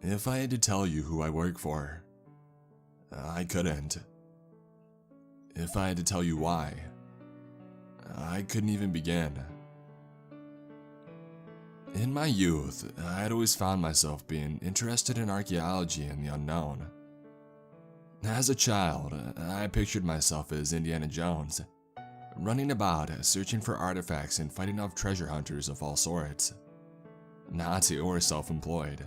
If I had to tell you who I work for, I couldn't. If I had to tell you why, I couldn't even begin. In my youth, I had always found myself being interested in archaeology and the unknown. As a child, I pictured myself as Indiana Jones, running about searching for artifacts and fighting off treasure hunters of all sorts, Nazi or self-employed.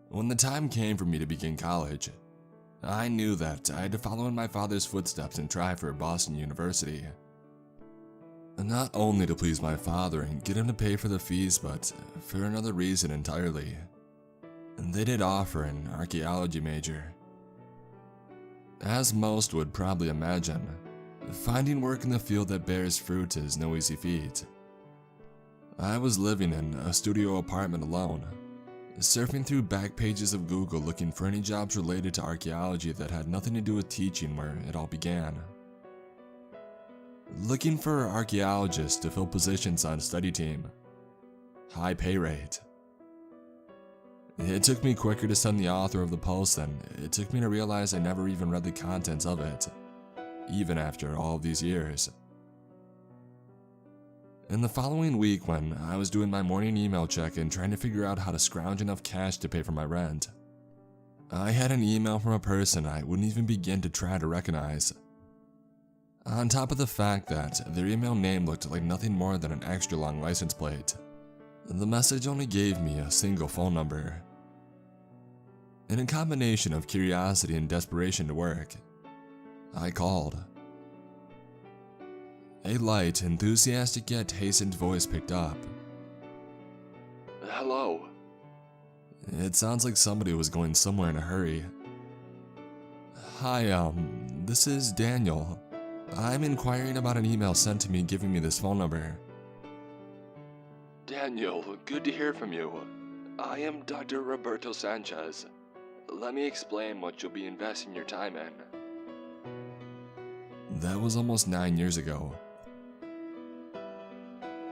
When the time came for me to begin college, I knew that I had to follow in my father's footsteps and try for Boston University. Not only to please my father and get him to pay for the fees, but for another reason entirely. They did offer an archaeology major. As most would probably imagine, finding work in the field that bears fruit is no easy feat. I was living in a studio apartment alone, surfing through back pages of Google looking for any jobs related to archaeology that had nothing to do with teaching where it all began. Looking for archaeologists to fill positions on study team. High pay rate. It took me quicker to send the author of the post than it took me to realize I never even read the contents of it, even after all of these years. In the following week, when I was doing my morning email check and trying to figure out how to scrounge enough cash to pay for my rent, I had an email from a person I wouldn't even begin to try to recognize. On top of the fact that their email name looked like nothing more than an extra long license plate, the message only gave me a single phone number. In a combination of curiosity and desperation to work, I called. A light, enthusiastic yet hastened voice picked up. Hello. It sounds like somebody was going somewhere in a hurry. Hi, this is Daniel. I'm inquiring about an email sent to me giving me this phone number. Daniel, good to hear from you. I am Dr. Roberto Sanchez. Let me explain what you'll be investing your time in. That was almost 9 years ago.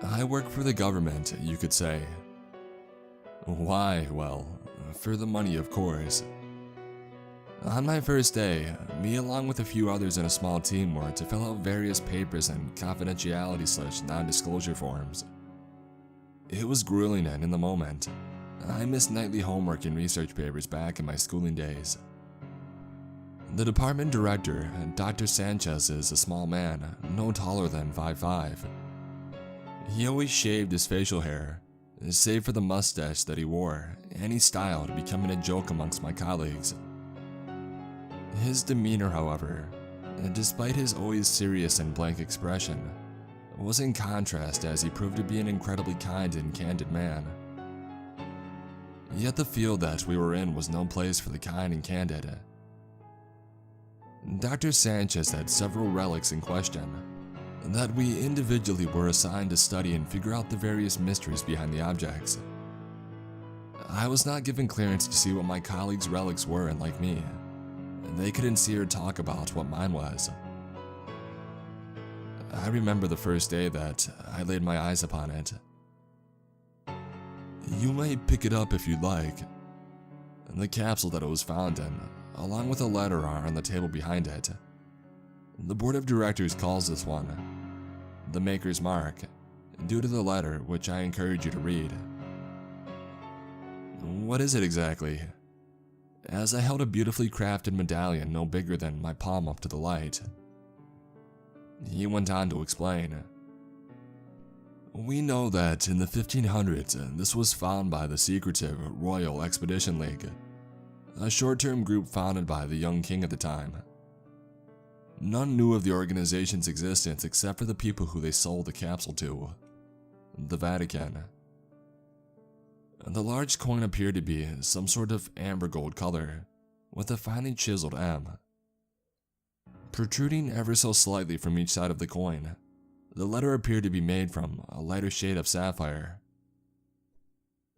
I work for the government, you could say. Why? Well, for the money, of course. On my first day, me along with a few others in a small team were to fill out various papers and confidentiality/non-disclosure forms. It was grueling, and in the moment, I missed nightly homework and research papers back in my schooling days. The department director, Dr. Sanchez, is a small man, no taller than 5'5". He always shaved his facial hair, save for the mustache that he wore, and he styled, becoming a joke amongst my colleagues. His demeanor, however, despite his always serious and blank expression, was in contrast as he proved to be an incredibly kind and candid man. Yet the field that we were in was no place for the kind and candid. Dr. Sanchez had several relics in question that we individually were assigned to study and figure out the various mysteries behind the objects. I was not given clearance to see what my colleagues' relics were, and like me, they couldn't see or talk about what mine was. I remember the first day that I laid my eyes upon it. You may pick it up if you'd like. The capsule that it was found in, along with a letter, are on the table behind it. The board of directors calls this one the Maker's Mark, due to the letter, which I encourage you to read. What is it exactly? As I held a beautifully crafted medallion no bigger than my palm up to the light, he went on to explain. We know that in the 1500s, this was found by the secretive Royal Expedition League, a short-term group founded by the young king at the time. None knew of the organization's existence except for the people who they sold the capsule to, the Vatican. The large coin appeared to be some sort of amber gold color, with a finely chiseled M. Protruding ever so slightly from each side of the coin, the letter appeared to be made from a lighter shade of sapphire.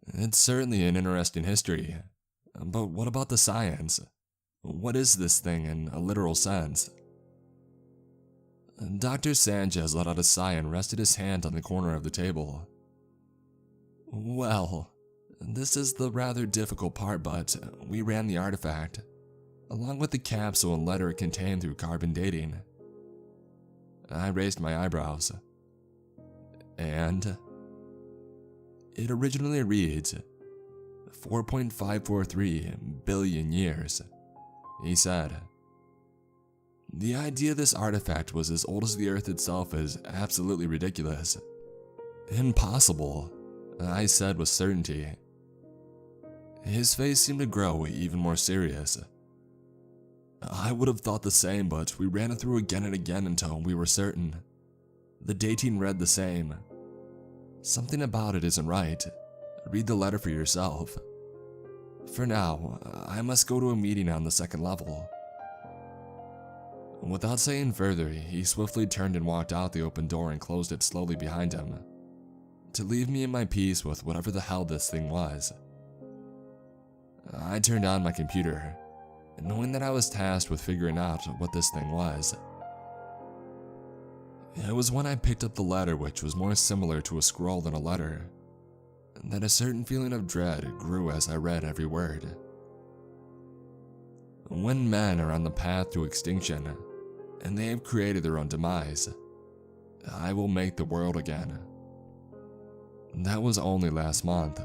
It's certainly an interesting history, but what about the science? What is this thing in a literal sense? Dr. Sanchez let out a sigh and rested his hand on the corner of the table. Well, This is the rather difficult part, but we ran the artifact, along with the capsule and letter it contained through carbon dating. I raised my eyebrows. And it originally reads 4.543 billion years, he said. The idea this artifact was as old as the Earth itself is absolutely ridiculous. Impossible, I said with certainty. His face seemed to grow even more serious. I would have thought the same, but we ran it through again and again until we were certain. The dating read the same. Something about it isn't right. Read the letter for yourself. For now, I must go to a meeting on the second level. Without saying further, he swiftly turned and walked out the open door and closed it slowly behind him, to leave me in my peace with whatever the hell this thing was. I turned on my computer, knowing that I was tasked with figuring out what this thing was. It was when I picked up the letter, which was more similar to a scroll than a letter, that a certain feeling of dread grew as I read every word. When men are on the path to extinction, and they have created their own demise, I will make the world again. That was only last month.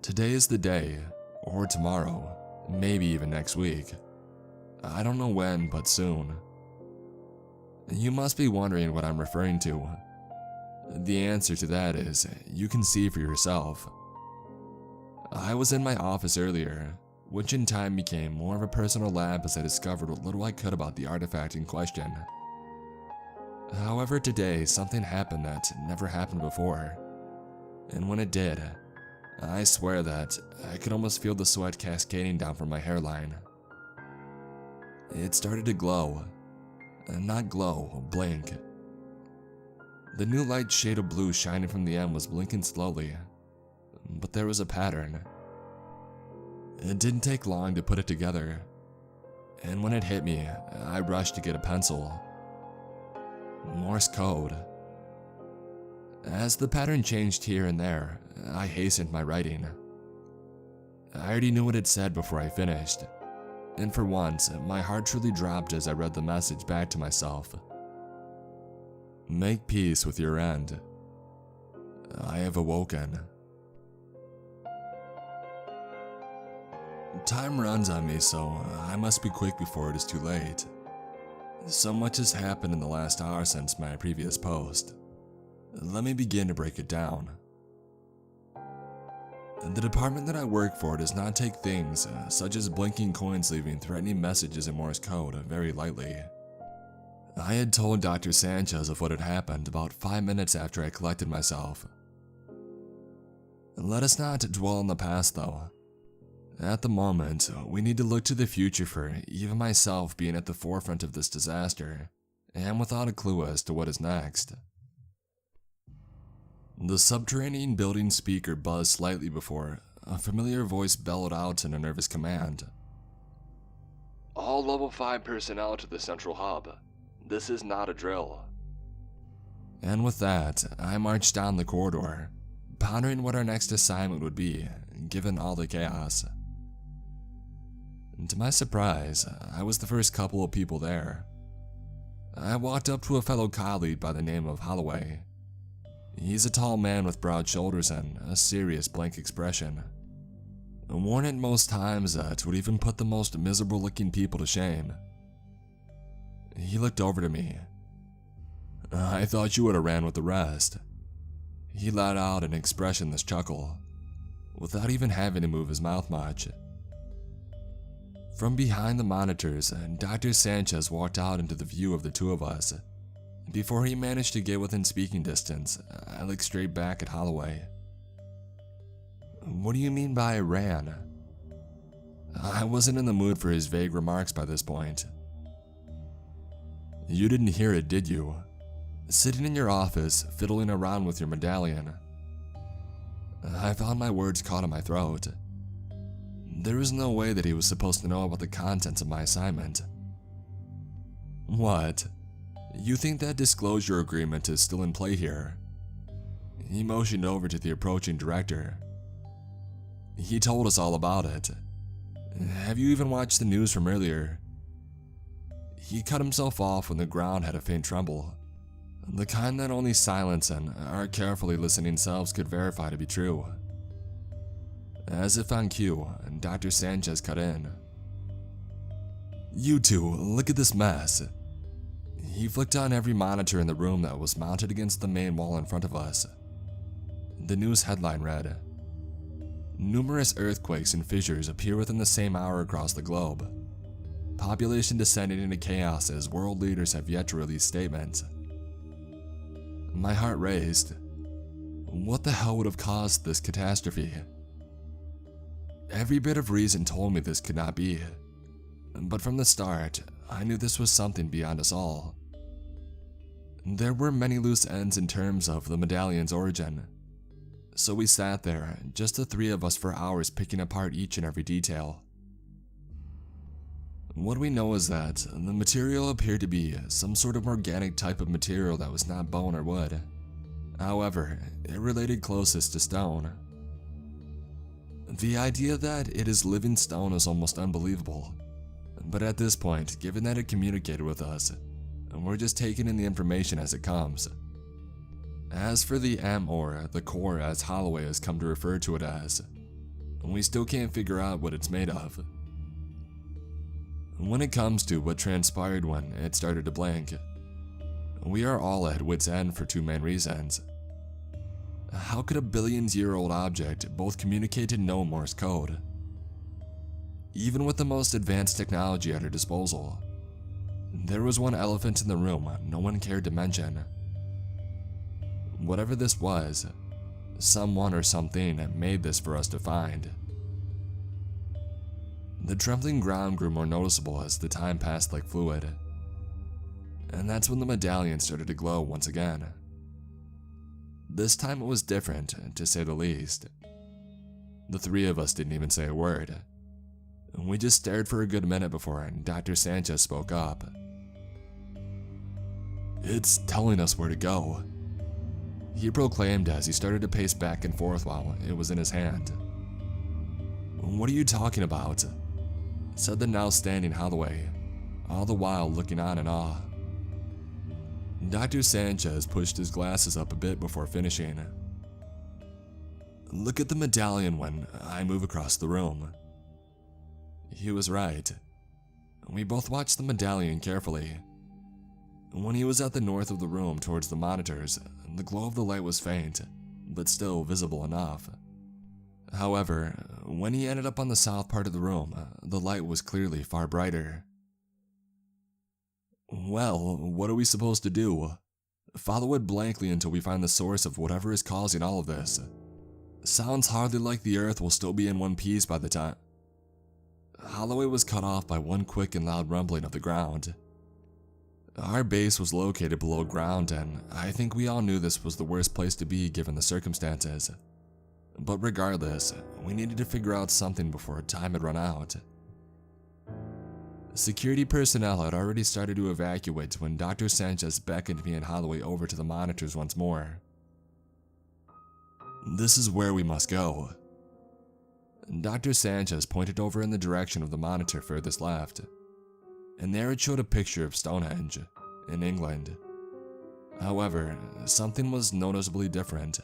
Today is the day, or tomorrow, maybe even next week. I don't know when, but soon. You must be wondering what I'm referring to. The answer to that is, you can see for yourself. I was in my office earlier, which in time became more of a personal lab as I discovered what little I could about the artifact in question. However, today something happened that never happened before, and when it did, I swear that I could almost feel the sweat cascading down from my hairline. It started to glow. Not glow, blink. The new light shade of blue shining from the end was blinking slowly, but there was a pattern. It didn't take long to put it together, and when it hit me, I rushed to get a pencil. Morse code. As the pattern changed here and there, I hastened my writing. I already knew what it said before I finished, and for once, my heart truly dropped as I read the message back to myself. Make peace with your end. I have awoken. Time runs on me, so I must be quick before it is too late. So much has happened in the last hour since my previous post. Let me begin to break it down. The department that I work for does not take things such as blinking coins leaving threatening messages in Morse code very lightly. I had told Dr. Sanchez of what had happened about 5 minutes after I collected myself. Let us not dwell on the past though. At the moment, we need to look to the future for even myself being at the forefront of this disaster, and without a clue as to what is next. The subterranean building speaker buzzed slightly before a familiar voice bellowed out in a nervous command. All level 5 personnel to the central hub. This is not a drill. And with that, I marched down the corridor, pondering what our next assignment would be, given all the chaos. To my surprise, I was the first couple of people there. I walked up to a fellow colleague by the name of Holloway. He's a tall man with broad shoulders and a serious blank expression. Worn at most times that would even put the most miserable looking people to shame. He looked over to me. I thought you would have ran with the rest. He let out an expressionless chuckle, without even having to move his mouth much. From behind the monitors, Dr. Sanchez walked out into the view of the two of us. Before he managed to get within speaking distance, I looked straight back at Holloway. What do you mean by ran? I wasn't in the mood for his vague remarks by this point. You didn't hear it, did you? Sitting in your office, fiddling around with your medallion. I found my words caught in my throat. There was no way that he was supposed to know about the contents of my assignment. What? You think that disclosure agreement is still in play here? he motioned over to the approaching director. He told us all about it. Have you even watched the news from earlier? He cut himself off when the ground had a faint tremble, the kind that only silence and our carefully listening selves could verify to be true. As if on cue, Dr. Sanchez cut in. You two, look at this mess. He flicked on every monitor in the room that was mounted against the main wall in front of us. The news headline read, "Numerous earthquakes and fissures appear within the same hour across the globe. Population descending into chaos as world leaders have yet to release statements." My heart raced. What the hell would have caused this catastrophe? Every bit of reason told me this could not be, but from the start, I knew this was something beyond us all. There were many loose ends in terms of the medallion's origin, so we sat there, just the three of us, for hours picking apart each and every detail. What we know is that the material appeared to be some sort of organic type of material that was not bone or wood. However, it related closest to stone. The idea that it is living stone is almost unbelievable, but at this point, given that it communicated with us, we're just taking in the information as it comes. As for the M, or the core as Holloway has come to refer to it as, we still can't figure out what it's made of. When it comes to what transpired when it started to blink, we are all at wit's end for two main reasons. How could a billions-year-old object both communicate and know Morse code? Even with the most advanced technology at our disposal, there was one elephant in the room no one cared to mention. Whatever this was, someone or something made this for us to find. The trembling ground grew more noticeable as the time passed like fluid, and that's when the medallion started to glow once again. This time it was different, to say the least. The three of us didn't even say a word. We just stared for a good minute before Dr. Sanchez spoke up. "It's telling us where to go," he proclaimed as he started to pace back and forth while it was in his hand. "What are you talking about?" said the now standing Holloway, all the while looking on in awe. Dr. Sanchez pushed his glasses up a bit before finishing. "Look at the medallion when I move across the room." He was right. We both watched the medallion carefully. When he was at the north of the room towards the monitors, the glow of the light was faint, but still visible enough. However, when he ended up on the south part of the room, the light was clearly far brighter. Well, what are we supposed to do? Follow it blankly until we find the source of whatever is causing all of this. Sounds hardly like the Earth will still be in one piece by the time. Holloway was cut off by one quick and loud rumbling of the ground. Our base was located below ground, and I think we all knew this was the worst place to be given the circumstances. But regardless, we needed to figure out something before time had run out. Security personnel had already started to evacuate when Dr. Sanchez beckoned me and Holloway over to the monitors once more. "This is where we must go." Dr. Sanchez pointed over in the direction of the monitor furthest left, and there it showed a picture of Stonehenge, in England. However, something was noticeably different.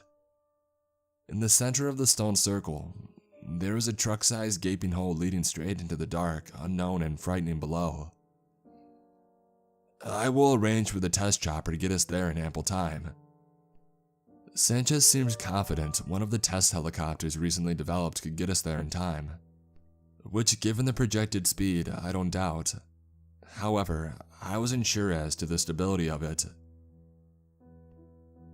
In the center of the stone circle, there was a truck-sized gaping hole leading straight into the dark, unknown, and frightening below. "I will arrange for the test chopper to get us there in ample time." Sanchez seemed confident one of the test helicopters recently developed could get us there in time, which, given the projected speed, I don't doubt. However, I wasn't sure as to the stability of it.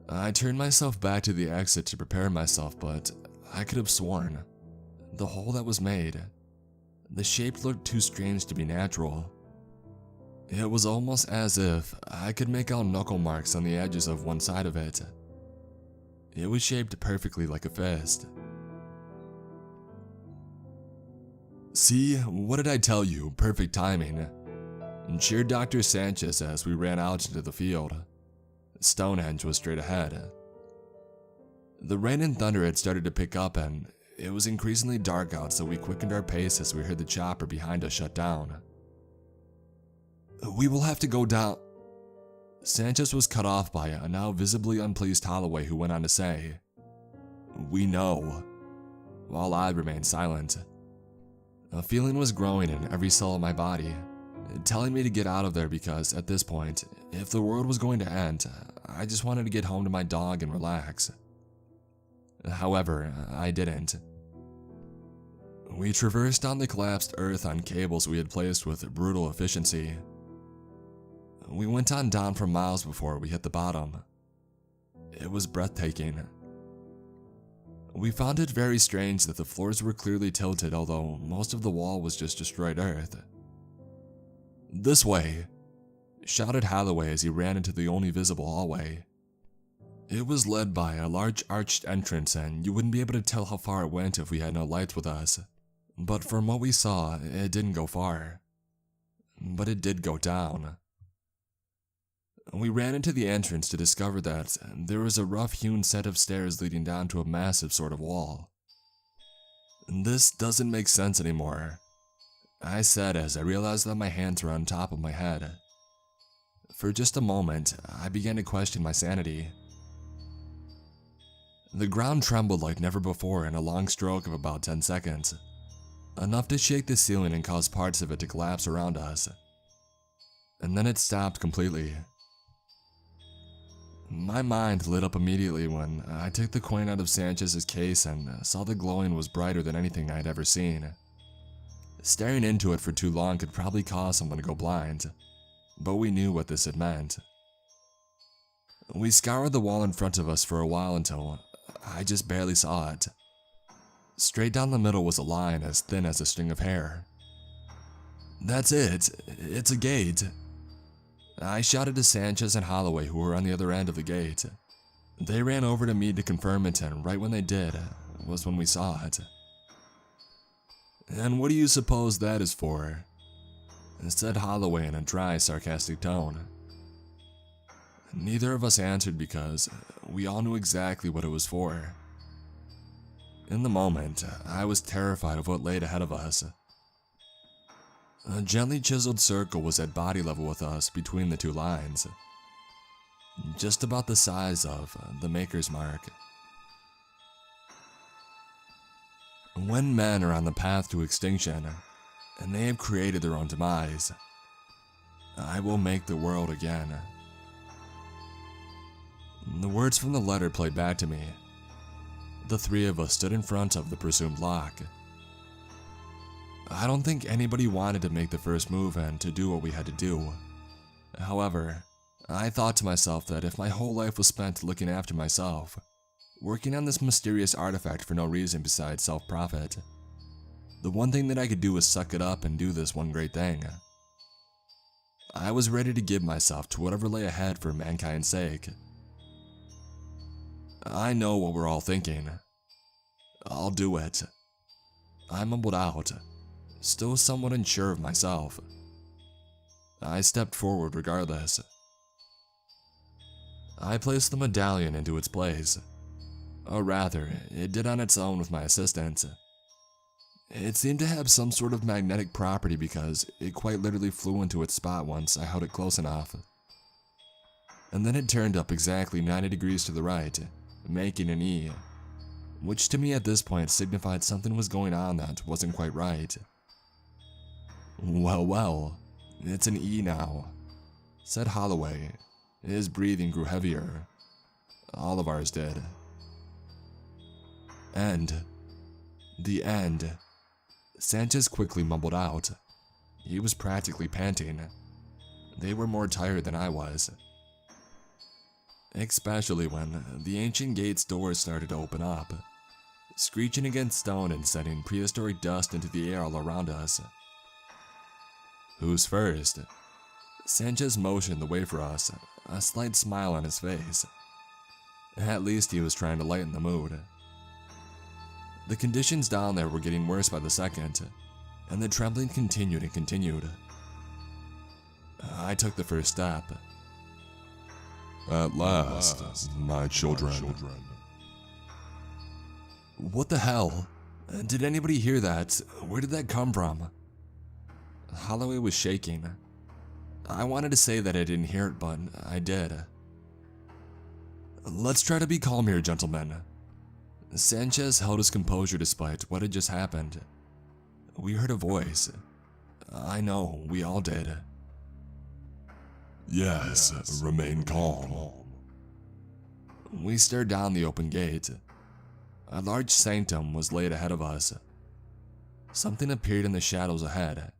I turned myself back to the exit to prepare myself, but I could have sworn the hole that was made, the shape looked too strange to be natural. It was almost as if I could make out knuckle marks on the edges of one side of it. It was shaped perfectly like a fist. "See, what did I tell you? Perfect timing," cheered Dr. Sanchez as we ran out into the field. Stonehenge was straight ahead. The rain and thunder had started to pick up, and it was increasingly dark out, so we quickened our pace as we heard the chopper behind us shut down. "We will have to go down." Sanchez was cut off by a now visibly unpleased Holloway, who went on to say, "We know," while I remained silent. A feeling was growing in every cell of my body, telling me to get out of there because, at this point, if the world was going to end, I just wanted to get home to my dog and relax. However, I didn't. We traversed on the collapsed earth on cables we had placed with brutal efficiency. We went on down for miles before we hit the bottom. It was breathtaking. We found it very strange that the floors were clearly tilted, although most of the wall was just destroyed earth. "This way!" shouted Holloway as he ran into the only visible hallway. It was led by a large arched entrance, and you wouldn't be able to tell how far it went if we had no lights with us. But from what we saw, it didn't go far. But it did go down. We ran into the entrance to discover that there was a rough-hewn set of stairs leading down to a massive sort of wall. "This doesn't make sense anymore," I said as I realized that my hands were on top of my head. For just a moment, I began to question my sanity. The ground trembled like never before in a long stroke of about 10 seconds, enough to shake the ceiling and cause parts of it to collapse around us. And then it stopped completely. My mind lit up immediately when I took the coin out of Sanchez's case and saw the glowing was brighter than anything I had ever seen. Staring into it for too long could probably cause someone to go blind, but we knew what this had meant. We scoured the wall in front of us for a while until I just barely saw it. Straight down the middle was a line as thin as a string of hair. "That's it! It's a gate!" I shouted to Sanchez and Holloway, who were on the other end of the gate. They ran over to me to confirm it, and right when they did was when we saw it. "And what do you suppose that is for?" said Holloway in a dry, sarcastic tone. Neither of us answered because we all knew exactly what it was for. In the moment, I was terrified of what laid ahead of us. A gently chiseled circle was at body level with us between the two lines, just about the size of the Maker's Mark. When men are on the path to extinction, and they have created their own demise, I will make the world again. The words from the letter played back to me. The three of us stood in front of the presumed lock. I don't think anybody wanted to make the first move and to do what we had to do. However, I thought to myself that if my whole life was spent looking after myself, working on this mysterious artifact for no reason besides self-profit, the one thing that I could do was suck it up and do this one great thing. I was ready to give myself to whatever lay ahead for mankind's sake. I know what we're all thinking. I'll do it. I mumbled out, still somewhat unsure of myself. I stepped forward regardless. I placed the medallion into its place. Or rather, it did on its own with my assistance. It seemed to have some sort of magnetic property because it quite literally flew into its spot once I held it close enough. And then it turned up exactly 90 degrees to the right, making an E, which to me at this point signified something was going on that wasn't quite right. Well, it's an E now," said Holloway. His breathing grew heavier. All of ours did. "End. The end," Sanchez quickly mumbled out. He was practically panting. They were more tired than I was. Especially when the ancient gate's doors started to open up, screeching against stone and sending prehistoric dust into the air all around us. "Who's first?" Sanchez motioned the way for us, a slight smile on his face. At least he was trying to lighten the mood. The conditions down there were getting worse by the second, and the trembling continued and continued. I took the first step. "At last, my children," What the hell? Did anybody hear that? Where did that come from? Holloway was shaking. I wanted to say that I didn't hear it, but I did. Let's try to be calm here, gentlemen. Sanchez held his composure despite what had just happened. We heard a voice. I know, we all did. Yes, remain calm. We stared down the open gate. A large sanctum was laid ahead of us. Something appeared in the shadows ahead.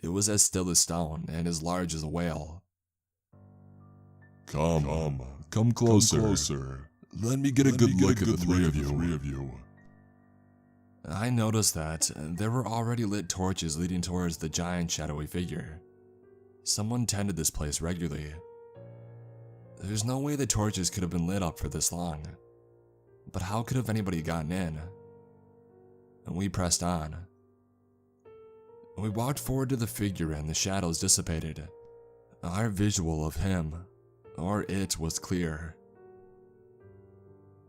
It was as still as stone and as large as a whale. Come closer. Let me get a good look at the three of you. I noticed that there were already lit torches leading towards the giant shadowy figure. Someone tended this place regularly. There's no way the torches could have been lit up for this long. But how could have anybody gotten in? And we pressed on. We walked forward to the figure and the shadows dissipated. Our visual of him, or it, was clear.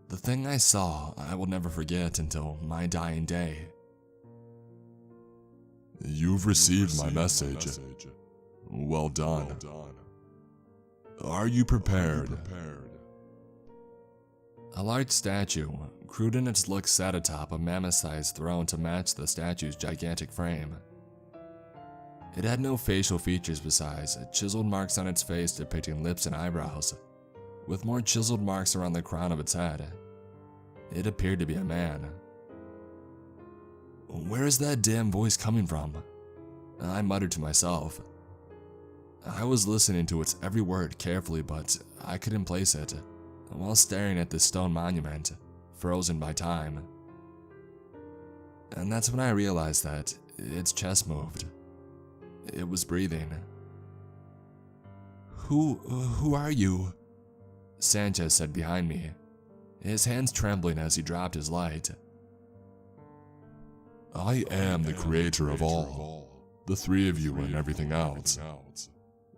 The thing I saw I will never forget until my dying day. You've received my message. Well done. Are you prepared? A large statue, crude in its look, sat atop a mammoth-sized throne to match the statue's gigantic frame. It had no facial features besides chiseled marks on its face depicting lips and eyebrows, with more chiseled marks around the crown of its head. It appeared to be a man. Where is that damn voice coming from? I muttered to myself. I was listening to its every word carefully, but I couldn't place it, while staring at this stone monument, frozen by time. And that's when I realized that its chest moved. It was breathing. Who are you? Sanchez said behind me, his hands trembling as he dropped his light. I am the creator of all, the three of you and everything else.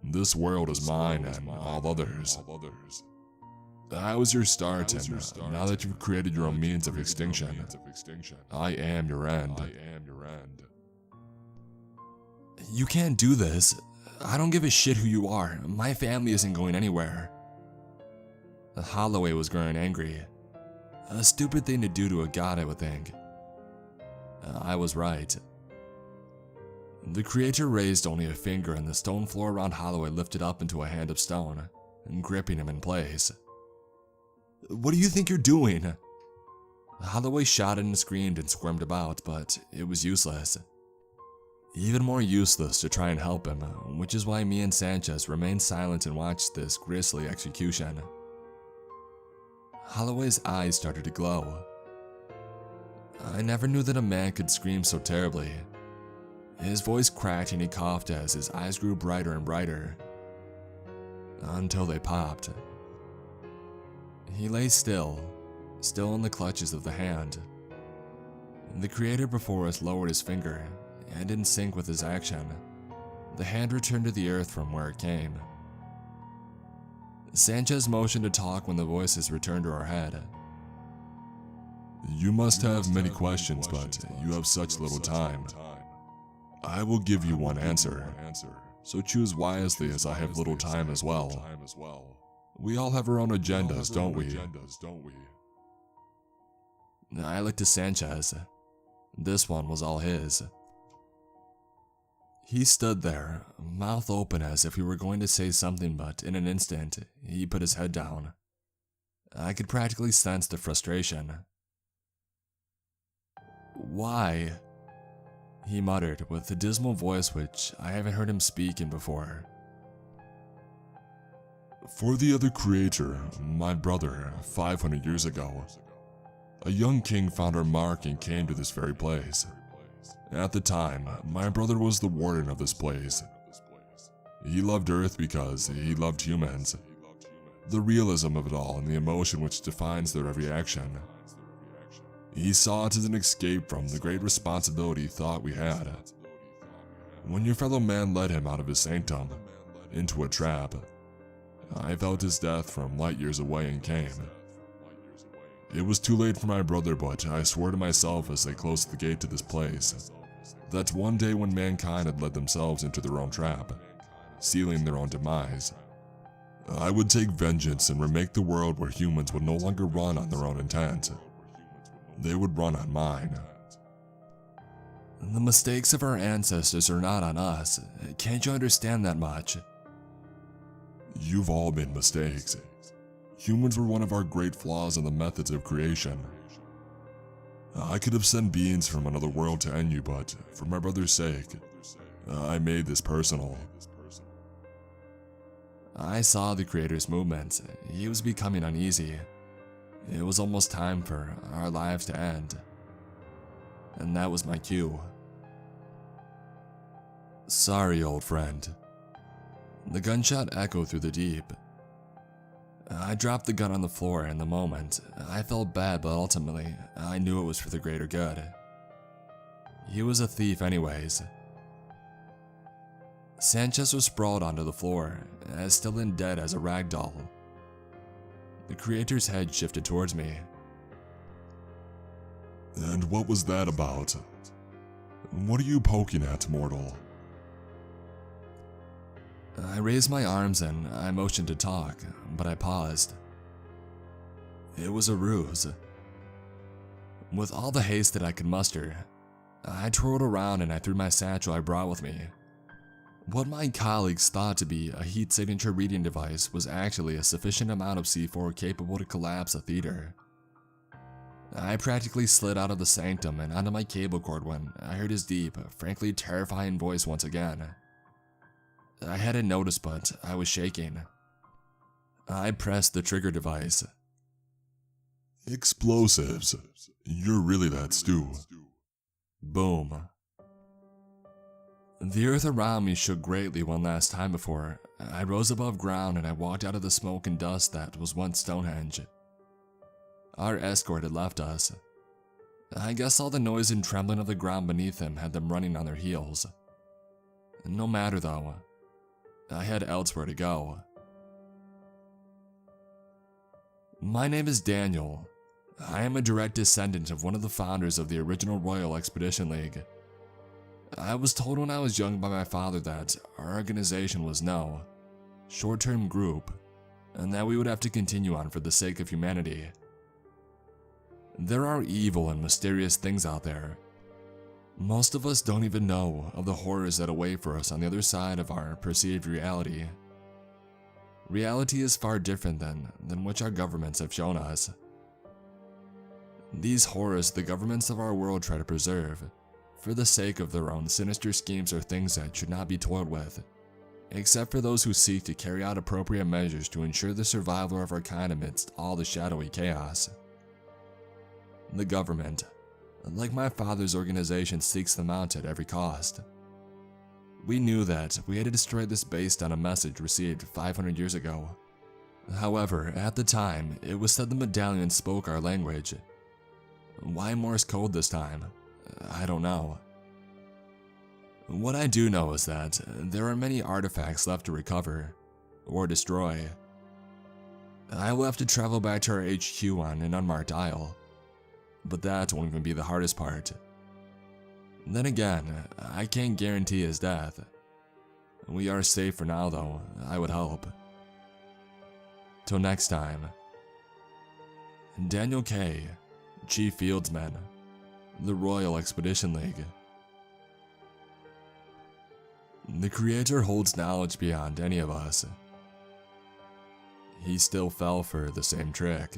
This world is mine and all others. I was your start, and now that you've created your own means of extinction, I am your end. You can't do this. I don't give a shit who you are. My family isn't going anywhere. Holloway was growing angry. A stupid thing to do to a god, I would think. I was right. The creator raised only a finger and the stone floor around Holloway lifted up into a hand of stone, gripping him in place. What do you think you're doing? Holloway shouted and screamed and squirmed about, but it was useless. Even more useless to try and help him, which is why me and Sanchez remained silent and watched this grisly execution. Holloway's eyes started to glow. I never knew that a man could scream so terribly. His voice cracked and he coughed as his eyes grew brighter and brighter, until they popped. He lay still in the clutches of the hand. The creator before us lowered his finger, and in sync with his action, the hand returned to the earth from where it came. Sanchez motioned to talk when the voices returned to our head. You must have many questions, but you have such little time. I will give you one answer, so choose wisely as I have little time as well. We all have our own agendas, don't we? I looked to Sanchez. This one was all his. He stood there, mouth open as if he were going to say something, but in an instant, he put his head down. I could practically sense the frustration. Why? He muttered with a dismal voice which I haven't heard him speak in before. For the other creator, my brother, 500 years ago, a young king found our mark and came to this very place. At the time, my brother was the warden of this place. He loved Earth because he loved humans. The realism of it all and the emotion which defines their every action. He saw it as an escape from the great responsibility he thought we had. When your fellow man led him out of his sanctum, into a trap, I felt his death from light years away and came. It was too late for my brother, but I swore to myself as they closed the gate to this place that one day when mankind had led themselves into their own trap, sealing their own demise, I would take vengeance and remake the world where humans would no longer run on their own intent. They would run on mine. The mistakes of our ancestors are not on us. Can't you understand that much? You've all made mistakes. Humans were one of our great flaws in the methods of creation. I could have sent beings from another world to end you, but for my brother's sake, I made this personal. I saw the creator's movements. He was becoming uneasy. It was almost time for our lives to end. And that was my cue. Sorry, old friend. The gunshot echoed through the deep. I dropped the gun on the floor in the moment. I felt bad, but ultimately, I knew it was for the greater good. He was a thief anyways. Sanchez was sprawled onto the floor, as still and dead as a rag doll. The creator's head shifted towards me. And what was that about? What are you poking at, mortal? I raised my arms and I motioned to talk, but I paused. It was a ruse. With all the haste that I could muster, I twirled around and I threw my satchel I brought with me. What my colleagues thought to be a heat signature reading device was actually a sufficient amount of C4 capable to collapse a theater. I practically slid out of the sanctum and onto my cable cord when I heard his deep, frankly terrifying voice once again. I hadn't noticed, but I was shaking. I pressed the trigger device. Explosives. You're really that stew. Boom. The earth around me shook greatly one last time before I rose above ground and I walked out of the smoke and dust that was once Stonehenge. Our escort had left us. I guess all the noise and trembling of the ground beneath them had them running on their heels. No matter though, I had elsewhere to go. My name is Daniel. I am a direct descendant of one of the founders of the original Royal Expedition League. I was told when I was young by my father that our organization was no short-term group, and that we would have to continue on for the sake of humanity. There are evil and mysterious things out there. Most of us don't even know of the horrors that await for us on the other side of our perceived reality. Reality is far different than which our governments have shown us. These horrors the governments of our world try to preserve, for the sake of their own sinister schemes, are things that should not be toyed with, except for those who seek to carry out appropriate measures to ensure the survival of our kind amidst all the shadowy chaos. The government, like my father's organization, seeks them out at every cost. We knew that we had to destroy this based on a message received 500 years ago. However, at the time, it was said the medallion spoke our language. Why Morse code this time? I don't know. What I do know is that there are many artifacts left to recover, or destroy. I will have to travel back to our HQ on an unmarked isle, but that won't even be the hardest part. Then again, I can't guarantee his death. We are safe for now though, I would hope. Till next time. Daniel K., Chief Fieldsman, the Royal Expedition League. The Creator holds knowledge beyond any of us. He still fell for the same trick.